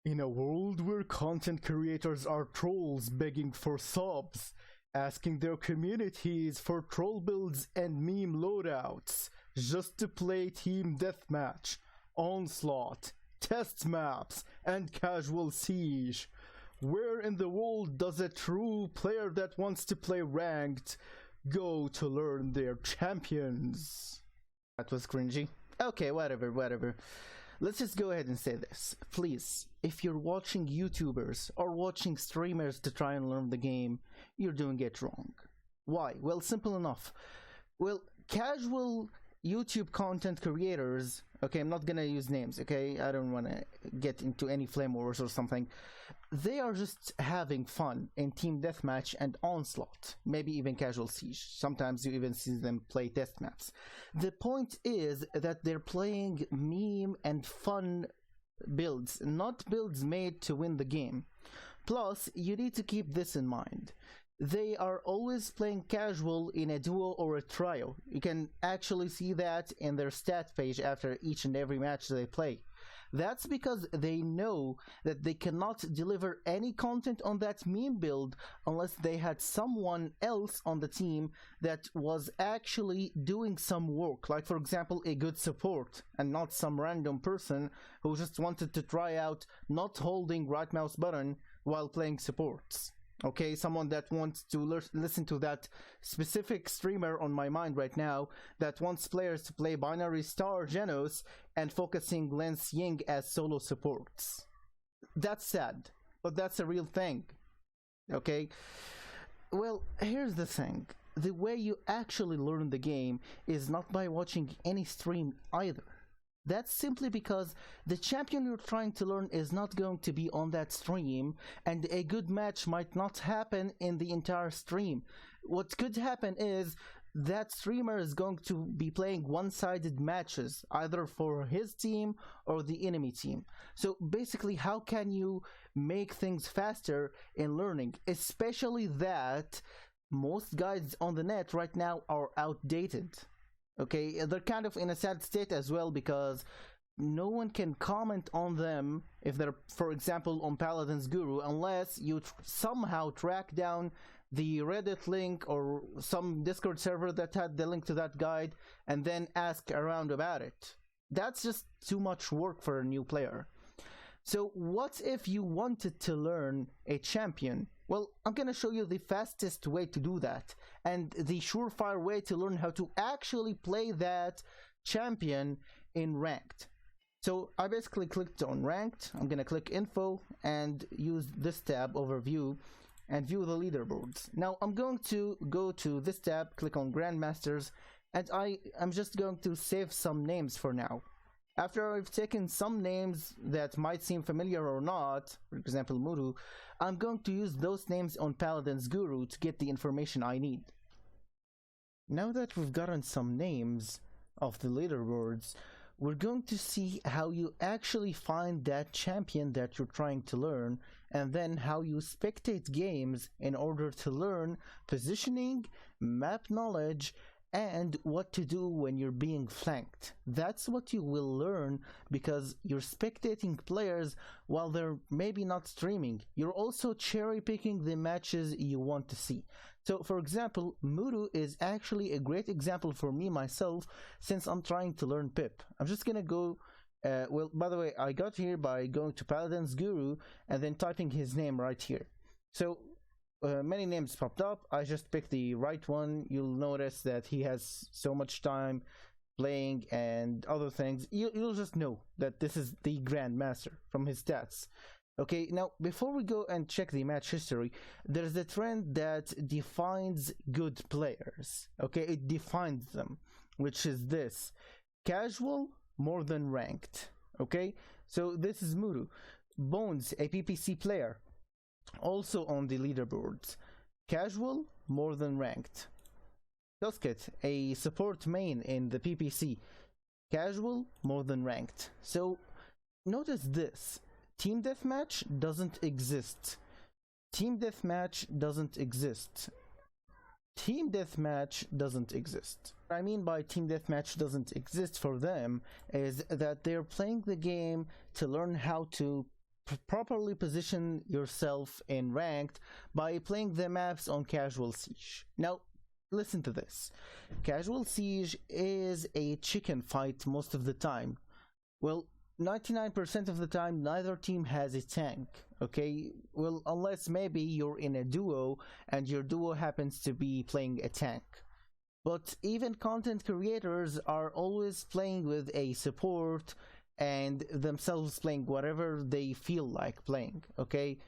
In a world where content creators are trolls begging for subs, asking their communities for troll builds and meme loadouts just to play team deathmatch, onslaught, test maps, and casual siege, where in the world does a true player that wants to play ranked go to learn their champions? That was cringy. Okay, whatever. Let's just go ahead and say this. Please, if you're watching YouTubers or watching streamers to try and learn the game, you're doing it wrong. Why? Well, simple enough. Well, casual YouTube content creators, okay, I'm not gonna use names, okay? I don't wanna get into any flame wars or something. They are just having fun in team deathmatch and onslaught, maybe even casual siege. Sometimes you even see them play test maps. The point is that they're playing meme and fun builds, not builds made to win the game. Plus, you need to keep this in mind. They are always playing casual in a duo or a trio. You can actually see that in their stat page after each and every match they play. That's because they know that they cannot deliver any content on that meme build unless they had someone else on the team that was actually doing some work, like for example a good support, and not some random person who just wanted to try out not holding right mouse button while playing supports. Okay, someone that wants to listen to that specific streamer on my mind right now that wants players to play Binary Star Genos and focusing Lens Ying as solo supports. That's sad, but that's a real thing. Okay? Well, here's the thing. The way you actually learn the game is not by watching any stream either. That's simply because the champion you're trying to learn is not going to be on that stream, and a good match might not happen in the entire stream. What could happen is that streamer is going to be playing one-sided matches, either for his team or the enemy team. So basically, how can you make things faster in learning? Especially that most guides on the net right now are outdated. Okay, they're kind of in a sad state as well because no one can comment on them if they're, for example, on Paladin's Guru unless you somehow track down the Reddit link or some Discord server that had the link to that guide and then ask around about it. That's just too much work for a new player. So what if you wanted to learn a champion? Well, I'm gonna show you the fastest way to do that and the surefire way to learn how to actually play that champion in ranked. So I basically clicked on ranked. I'm gonna click info and use this tab, overview, and view the leaderboards. Now I'm going to go to this tab, click on grandmasters, and I'm just going to save some names for now. After I've taken some names that might seem familiar or not, for example Muru, I'm going to use those names on Paladin's Guru to get the information I need. Now that we've gotten some names of the leaderboards, we're going to see how you actually find that champion that you're trying to learn, and then how you spectate games in order to learn positioning, map knowledge, and what to do when you're being flanked. That's what you will learn because you're spectating players while they're maybe not streaming. You're also cherry picking the matches you want to see. So for example, Muru is actually a great example for me myself since I'm trying to learn Pip. I'm just gonna go, well, by the way, I got here by going to Paladin's Guru and then typing his name right here. So many names popped up. I just picked the right one. You'll notice that he has so much time playing and other things. You'll just know that this is the Grandmaster from his stats. Okay, now before we go and check the match history, there's a trend that defines good players. Okay, it defines them, which is this: casual more than ranked. Okay, so this is Muru. Bones, a PPC player, also on the leaderboards. Casual more than ranked. Tusket, a support main in the PPC. Casual more than ranked. So notice this: team deathmatch doesn't exist. Team deathmatch doesn't exist. Team deathmatch doesn't exist. What I mean by team deathmatch doesn't exist for them is that they're playing the game to learn how to properly position yourself in ranked by playing the maps on casual siege. Now, listen to this. Casual siege is a chicken fight most of the time. Well, 99% of the time, neither team has a tank. Okay, well, unless maybe you're in a duo and your duo happens to be playing a tank. But even content creators are always playing with a support and themselves playing whatever they feel like playing, okay?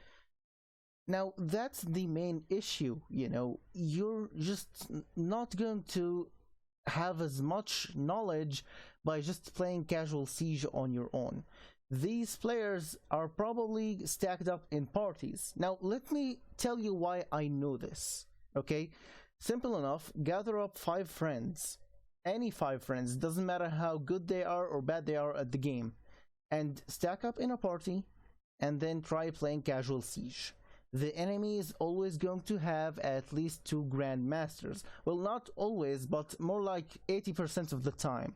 Now, that's the main issue, you know. You're just not going to have as much knowledge by just playing casual siege on your own. These players are probably stacked up in parties. Now, let me tell you why I know this, okay? Simple enough, gather up 5 friends, any 5 friends, doesn't matter how good they are or bad they are at the game, and stack up in a party and then try playing casual siege. The enemy is always going to have at least 2 grandmasters. Well, not always, but more like 80% of the time.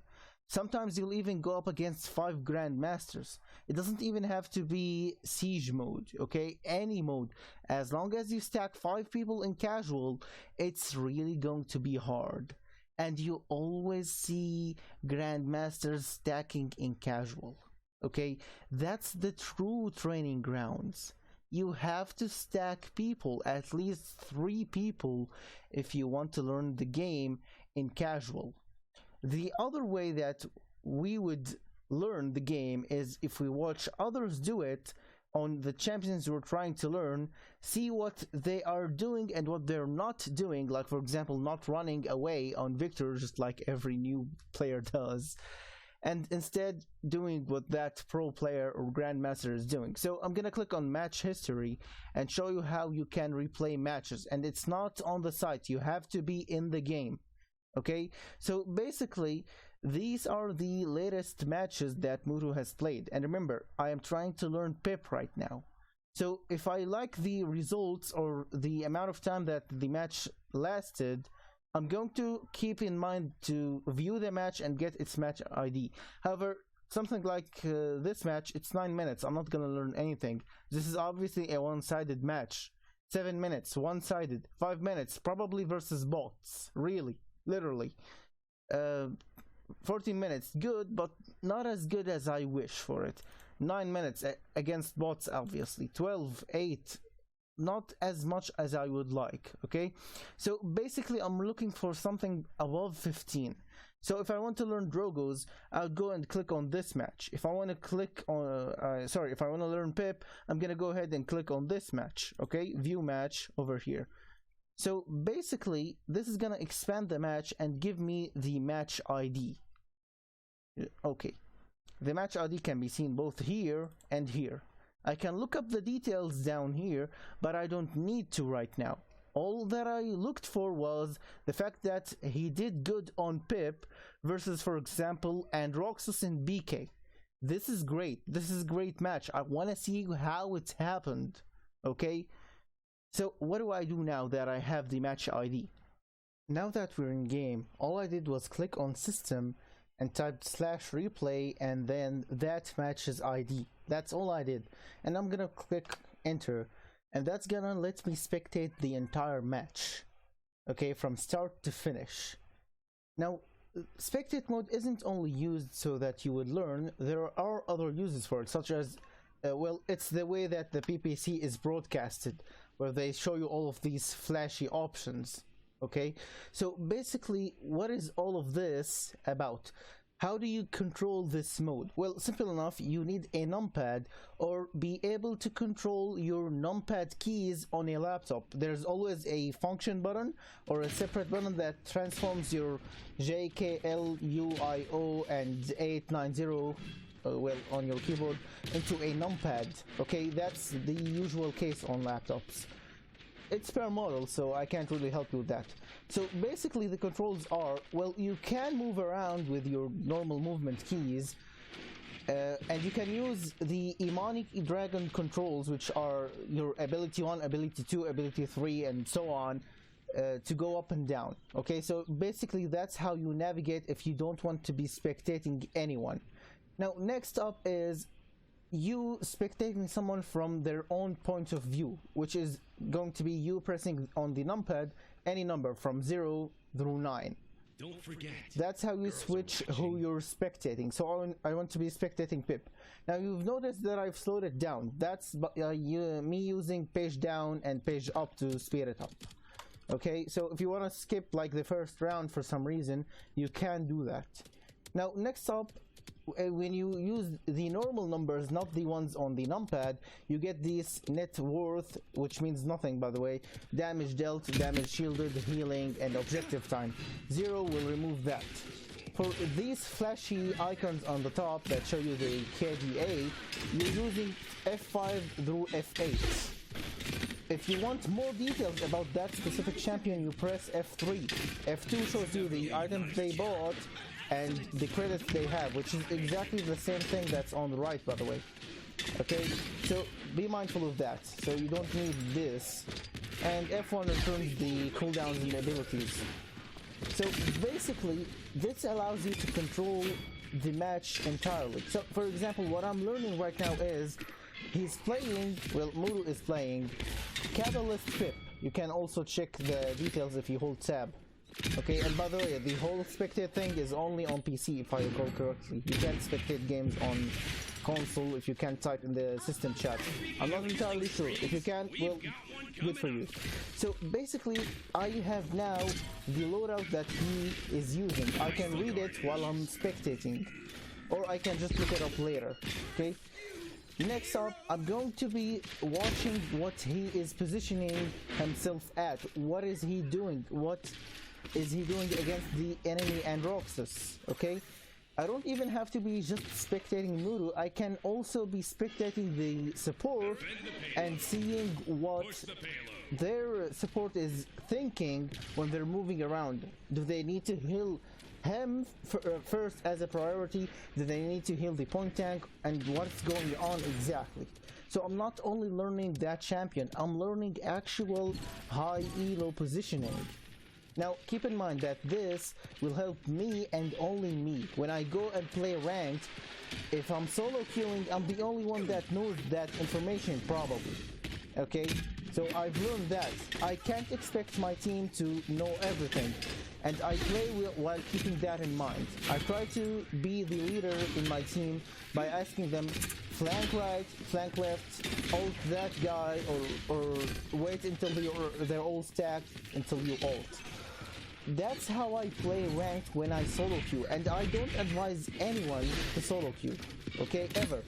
Sometimes you'll even go up against 5 grandmasters. It doesn't even have to be siege mode, okay? Any mode. As long as you stack 5 people in casual, it's really going to be hard. And you always see grandmasters stacking in casual, okay? That's the true training grounds. You have to stack people, at least 3 people, if you want to learn the game in casual. The other way that we would learn the game is if we watch others do it on the champions we're trying to learn, see what they are doing and what they're not doing, like for example not running away on Victor just like every new player does, and instead doing what that pro player or grandmaster is doing. So I'm gonna click on match history and show you how you can replay matches, and it's not on the site, you have to be in the game. Okay, so basically these are the latest matches that Muru has played, and remember, I am trying to learn Pip right now. So if I like the results or the amount of time that the match lasted, I'm going to keep in mind to view the match and get its match ID. However, something like this match, it's 9 minutes, I'm not gonna learn anything. This is obviously a one-sided match. 7 minutes, one-sided. 5 minutes, probably versus bots, really. Literally 14 minutes, good, but not as good as I wish for it. 9 minutes against bots, obviously. 12, 8, not as much as I would like. Okay, so basically I'm looking for something above 15. So if I want to learn Drogos, I'll go and click on this match. If I want to click on if I want to learn Pip, I'm gonna go ahead and click on this match. Okay, view match over here. So basically, this is gonna expand the match and give me the match ID. Okay, the match ID can be seen both here and here. I can look up the details down here, but I don't need to right now. All that I looked for was the fact that he did good on Pip versus, for example, Androxus and BK. This is great. This is a great match. I want to see how it happened. Okay? So what do I do now that I have the match ID? Now that we're in game, all I did was click on system and typed /replay and then that match's ID. That's all I did. And I'm gonna click enter, and that's gonna let me spectate the entire match. Okay, from start to finish. Now, spectate mode isn't only used so that you would learn, there are other uses for it, such as, well, it's the way that the PPC is broadcasted, where they show you all of these flashy options. Okay, so basically what is all of this about? How do you control this mode? Well, simple enough, you need a numpad or be able to control your numpad keys on a laptop. There's always a function button or a separate button that transforms your J, K, L, U, I, O and 890 well, on your keyboard into a numpad. Okay, that's the usual case on laptops. It's per model, so I can't really help you with that. So basically the controls are, well, you can move around with your normal movement keys, and you can use the Imani Dragon controls, which are your ability 1, ability 2, ability 3 and so on, to go up and down. Okay, so basically that's how you navigate if you don't want to be spectating anyone. Now next up is you spectating someone from their own point of view, which is going to be you pressing on the numpad any number from 0 through 9. Don't forget. That's how you switch who you're spectating. So I want to be spectating Pip. Now you've noticed that I've slowed it down. That's me using page down and page up to speed it up. Okay, so if you want to skip like the first round for some reason, you can do that. Now next up, when you use the normal numbers, not the ones on the numpad, you get this net worth, which means nothing by the way, damage dealt, damage shielded, healing, and objective time. 0 will remove that. For these flashy icons on the top that show you the KDA, you're using F5 through F8. If you want more details about that specific champion, you press F3. F2 shows you the items they bought and the credits they have, which is exactly the same thing that's on the right, by the way. Okay, so be mindful of that. So you don't need this. And F1 returns the cooldowns and abilities. So basically, this allows you to control the match entirely. So for example, what I'm learning right now is he's playing, well, Muru is playing Catalyst Pip. You can also check the details if you hold tab. Okay, and by the way, the whole spectate thing is only on PC if I recall correctly. You can't spectate games on console if you can't type in the system chat. I'm not entirely sure. If you can, well, good for you. So basically, I have now the loadout that he is using. I can read it while I'm spectating, or I can just look it up later. Okay. Next up, I'm going to be watching what he is positioning himself at. What is he doing? What is he doing against the enemy and Roxas? Okay, I don't even have to be just spectating Muru. I can also be spectating the support and seeing what their support is thinking when they're moving around. Do they need to heal him first as a priority? Do they need to heal the point tank? And what's going on exactly? So I'm not only learning that champion, I'm learning actual high elo positioning. Now keep in mind that this will help me and only me. When I go and play ranked, if I'm solo queuing, I'm the only one that knows that information probably. Okay, so I've learned that I can't expect my team to know everything, and I play while keeping that in mind. I try to be the leader in my team by asking them flank right, flank left, ult that guy, or wait until they're all stacked until you ult. That's how I play ranked when I solo queue, and I don't advise anyone to solo queue, okay, ever.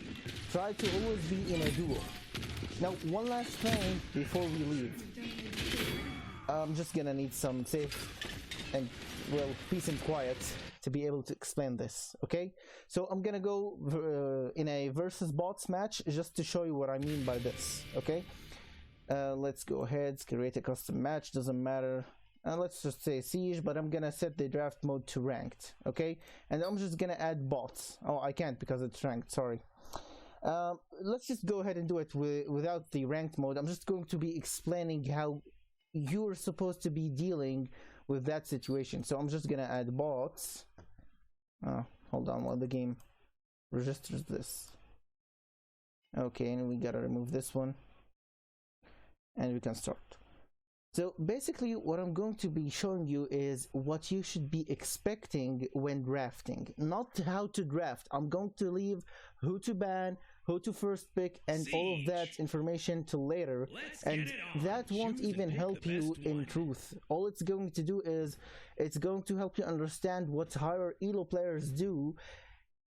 Try to always be in a duo. Now, one last thing before we leave. I'm just gonna need some safe and, well, peace and quiet to be able to explain this, okay? So I'm gonna go in a versus bots match just to show you what I mean by this, okay? Let's go ahead, create a custom match, doesn't matter. Let's just say siege, but I'm gonna set the draft mode to ranked, okay? And I'm just gonna add bots. Oh, I can't because it's ranked, sorry. Let's just go ahead and do it without the ranked mode. I'm just going to be explaining how you're supposed to be dealing with that situation. So I'm just gonna add bots. Hold on while the game registers this. Okay, and we gotta remove this one. And we can start. So basically what I'm going to be showing you is what you should be expecting when drafting, not how to draft. I'm going to leave who to ban, who to first pick, and all of that information till later, and that won't even help you in truth. All it's going to do is it's going to help you understand what higher elo players do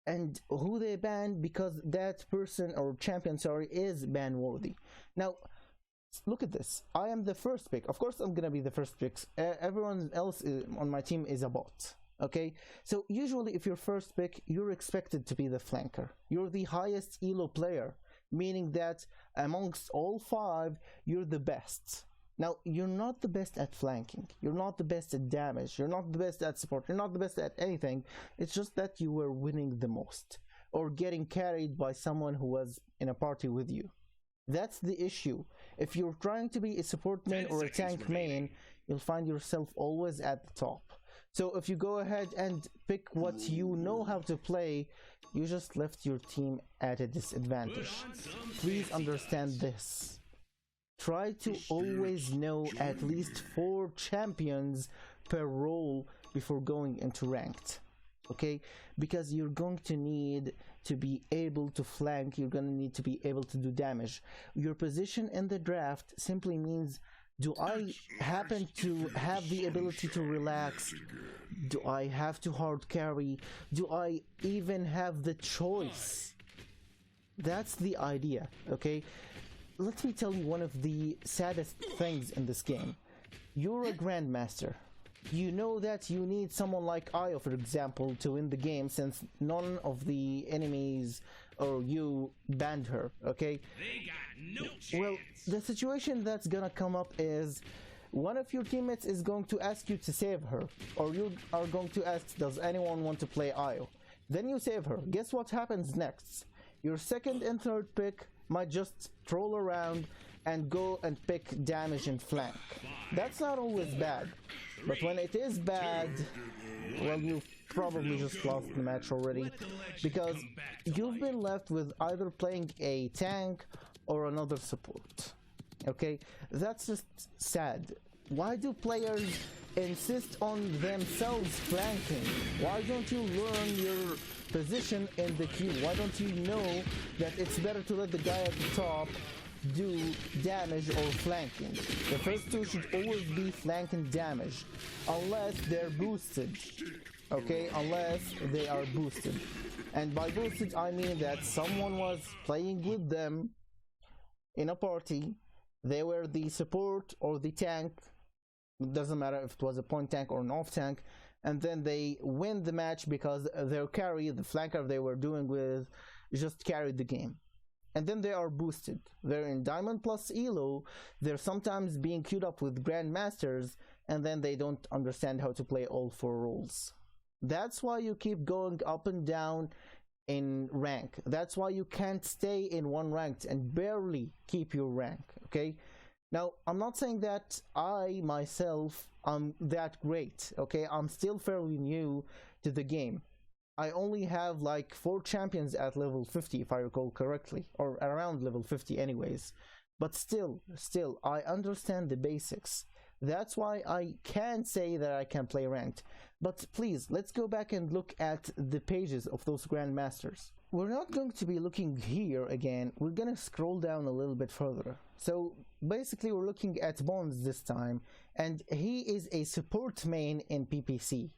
and who they ban, because that person or champion, sorry, is ban worthy. Now look at this. I am the first pick. Of course I'm gonna be the first pick. Everyone else on my team is a bot. Okay, so usually if you're first pick, you're expected to be the flanker. You're the highest elo player, meaning that amongst all 5 you're the best. Now you're not the best at flanking, you're not the best at damage, you're not the best at support, you're not the best at anything. It's just that you were winning the most or getting carried by someone who was in a party with you. That's the issue. If you're trying to be a support main or a tank main, you'll find yourself always at the top. So if you go ahead and pick what you know how to play, you just left your team at a disadvantage. Please understand this. Try to always know at least 4 champions per role before going into ranked, okay? Because you're going to need to be able to flank, you're going to need to be able to do damage. Your position in the draft simply means, do I happen to have the ability to relax? Do I have to hard carry? Do I even have the choice? That's the idea, okay? Let me tell you one of the saddest things in this game. You're a grandmaster. You know that you need someone like Io, for example, to win the game, since none of the enemies or you banned her, okay? They got no chance. Well, the situation that's gonna come up is one of your teammates is going to ask you to save her, or you are going to ask, does anyone want to play Io? Then you save her. Guess what happens next? Your second and third pick might just troll around and go and pick damage and flank. That's not always bad, but when it is bad, well, you've probably just lost the match already, because you've been left with either playing a tank or another support. Okay, that's just sad. Why do players insist on themselves flanking? Why don't you learn your position in the queue? Why don't you know that it's better to let the guy at the top do damage or flanking? The first two should always be flanking damage, unless they're boosted. Okay, unless they are boosted. And by boosted, I mean that someone was playing with them in a party. They were the support or the tank. It doesn't matter if it was a point tank or an off tank. And then they win the match because their carry, the flanker they were doing with, just carried the game. And then they are boosted. They're in Diamond plus Elo. They're sometimes being queued up with Grandmasters, and then they don't understand how to play all 4 roles. That's why you keep going up and down in rank. That's why you can't stay in one rank and barely keep your rank, okay? Now, I'm not saying that I myself am that great, okay? I'm still fairly new to the game. I only have like 4 champions at level 50, if I recall correctly, or around level 50 anyways. But still, I understand the basics. That's why I can say that I can play ranked. But please, let's go back and look at the pages of those Grandmasters. We're not going to be looking here again. We're gonna scroll down a little bit further. So basically we're looking at Bonds this time, and he is a support main in PPC.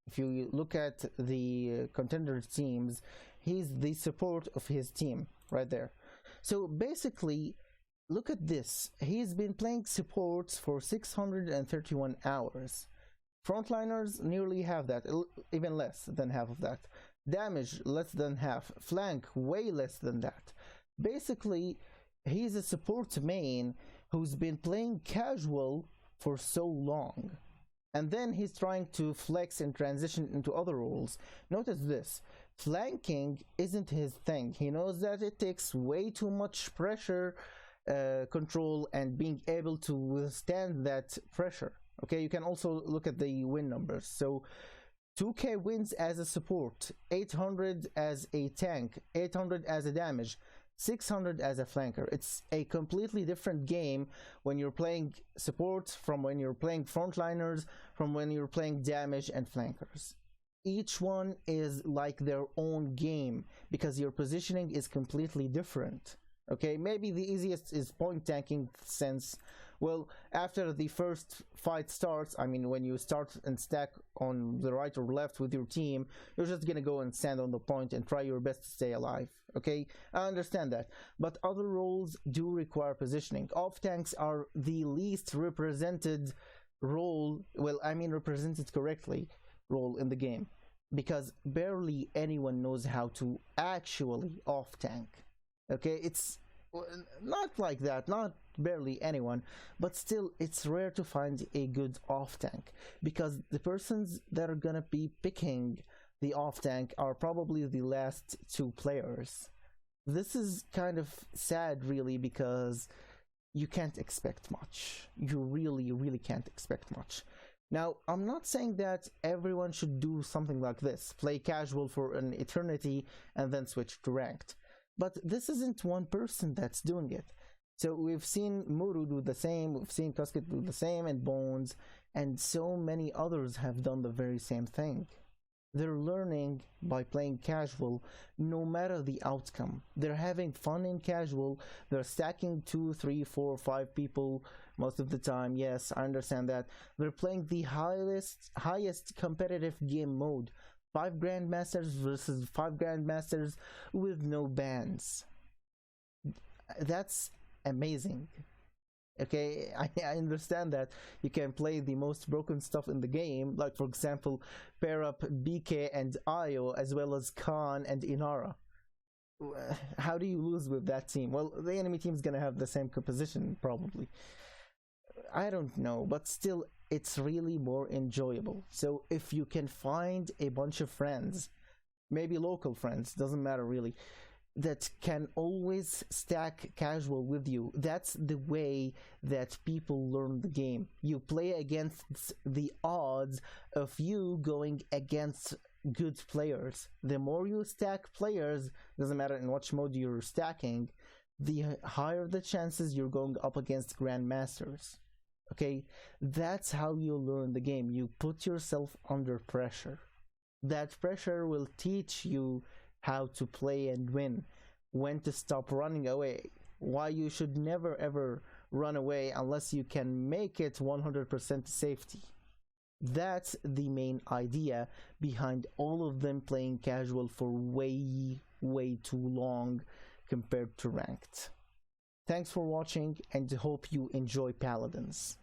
If you look at the contender teams, he's the support of his team right there. So basically, look at this. He's been playing supports for 631 hours. Frontliners nearly half that, even less than half of that. Damage less than half. Flank way less than that. Basically, he's a support main who's been playing casual for so long. And then he's trying to flex and transition into other roles. Notice this. Flanking isn't his thing. He knows that it takes way too much pressure control and being able to withstand that pressure. Okay, you can also look at the win numbers. So 2k wins as a support, 800 as a tank, 800 as a damage, 600 as a flanker. It's a completely different game when you're playing support from when you're playing frontliners, from when you're playing damage and flankers. Each one is like their own game because your positioning is completely different. Okay, maybe the easiest is point tanking, since, well, after the first fight starts, I mean, when you start and stack on the right or left with your team, you're just gonna go and stand on the point and try your best to stay alive. Okay, I understand that, but other roles do require positioning. Off tanks are the least represented role, well, I mean represented correctly, role in the game, because barely anyone knows how to actually off tank. Okay, it's not like that, not barely anyone, but still it's rare to find a good off tank, because the persons that are gonna be picking the off tank are probably the last 2 players. This is kind of sad, really, because you can't expect much. You really can't expect much. Now, I'm not saying that everyone should do something like this, play casual for an eternity and then switch to ranked. But this isn't one person that's doing it. So we've seen Muru do the same, we've seen Casket do the same, and Bones, and so many others have done the very same thing. They're learning by playing casual no matter the outcome. They're having fun in casual. They're stacking 2, 3, 4, 5 people most of the time. Yes, I understand that. They're playing the highest competitive game mode. 5 Grandmasters versus 5 Grandmasters with no bans. That's amazing. Okay, I understand that you can play the most broken stuff in the game, like for example pair up BK and Io as well as Khan and Inara. How do you lose with that team? Well, the enemy team is gonna have the same composition probably. I don't know, but still it's really more enjoyable. So if you can find a bunch of friends, maybe local friends, doesn't matter really, that can always stack casual with you, that's the way that people learn the game. You play against the odds of you going against good players. The more you stack players, doesn't matter in which mode you're stacking, the higher the chances you're going up against grandmasters. Okay, that's how you learn the game. You put yourself under pressure. That pressure will teach you how to play and win, when to stop running away, why you should never ever run away unless you can make it 100% safety. That's the main idea behind all of them playing casual for way too long compared to ranked. Thanks for watching and hope you enjoy Paladins.